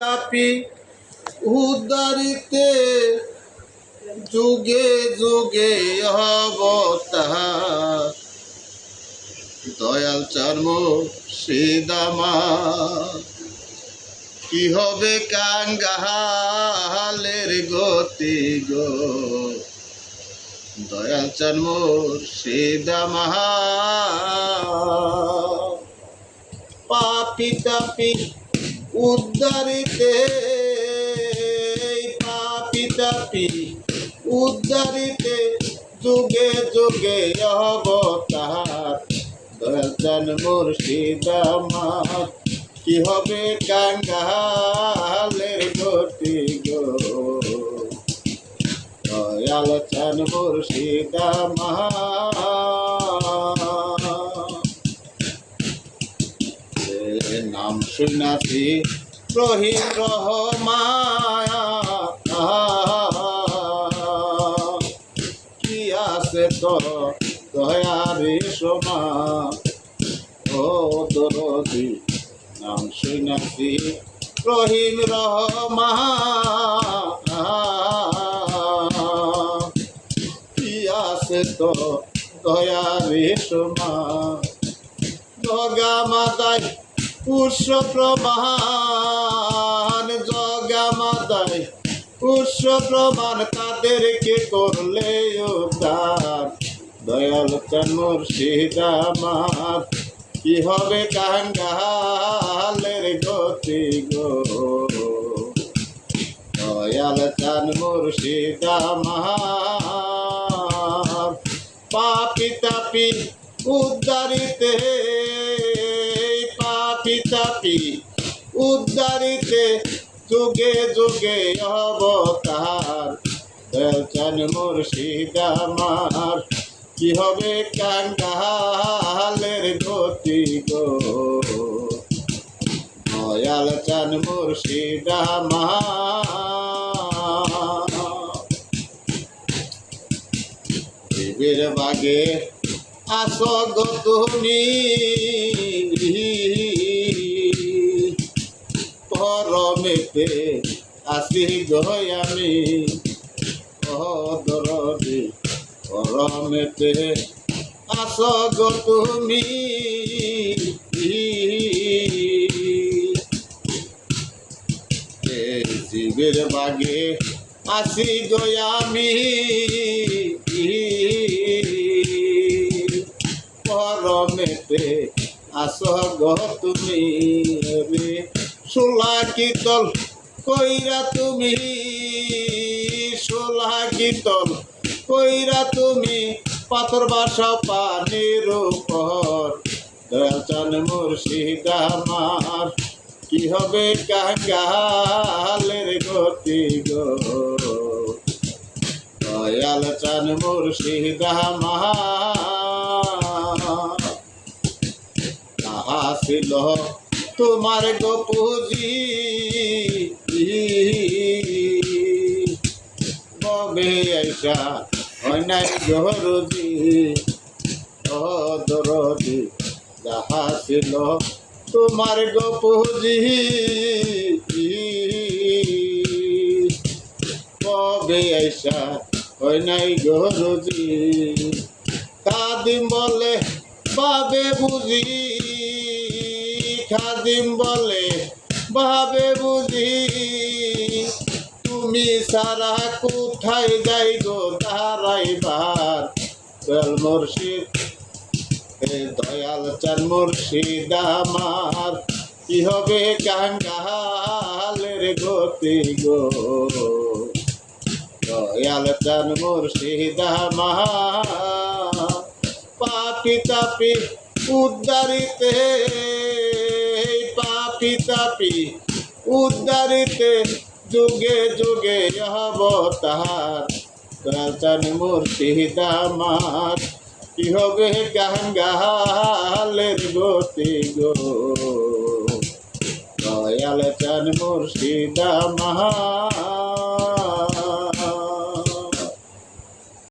পাপী উদ্ধারিতে যুগে যুগে অবতার দয়াল চার মুর্শিদ আমার। কি হবে কাঙ্গালের গতি গো, দয়াল চার মুর্শিদ আমার। পাপী তাপী উদ্ধারিতে, পাপী তাপী উদ্ধারিতে যুগে যুগে অবতার দয়াল চান মুর্শিদ আমার। কি হবে কাঙ্গালের গতি গো, দয়াল চান মুর্শিদ আমার। নাম শুনাছি রহিম রহমান, কি আছে তো দয়ারি সমা ও দরদি। নাম শুনাছি রহিম রহমান, কি আছে তো দয়ারি সমা। জগা মাতায় পুষ্য প্রমাণ, জগা মাতায় পুষ্য প্রমাণ, তাদেরকে করলে উদ্ধার দয়াল চান মুর্শিদ আমার। কি হবে কাঙ্গালের গতি গো, দয়াল চান মুর্শিদ আমার। পাপী তাপী উদ্ধারিতে, পাপী তাপী উদ্ধারিতে যুগে যুগে অবতার দয়াল চান মুর্শিদ আমার। কি হবে কাঙ্গালের গতি গো, দয়াল চান মুর্শিদ আমার। শিবের বাগে আসো গো তুমি, পরমেতে আসি গো আমি ও দরদি। পরমেতে আসো গো তুমি, শিবের বাগে আসি গো আমি, পরমেতে আসো গো তুমি রে। সোলা কীর্তন কইরা তুমি, সোলা কীর্তন কইরা তুমি, পাথর বাসা পানির উপর দয়াল চান মুর্শিদ আমার। কি হবে কাঙ্গালের গতি গো, দয়াল চান মুর্শিদ আমার। তাহা ছিল তোমার গো পুঁজি, ববে আইসা হয় নাই গরজি ও দরদি। যাহা ছিল তোমার গো পুঁজি, ববে আইসা হয় নাই গরজি। খাদিম বলে বাবে বুঝি, খাদিম বলে ভাবে বুঝি, তুমি সারা কোথায় যাই গো দাঁড়াইবার দয়াল মুর্শিদ, দয়াল চান মুর্শিদ আমার। কি হবে কাঙ্গালের গতি গো, দয়াল চান মুর্শিদ আমার। পাপী তাপী উদ্ধারিতে, পাপী তাপী উদ্ধারিতে যুগে যুগে অবতার দয়াল চান মুর্শিদ আমার। কি হবে কাঙ্গালের গতি গো, দয়াল চান মুর্শিদ আমার।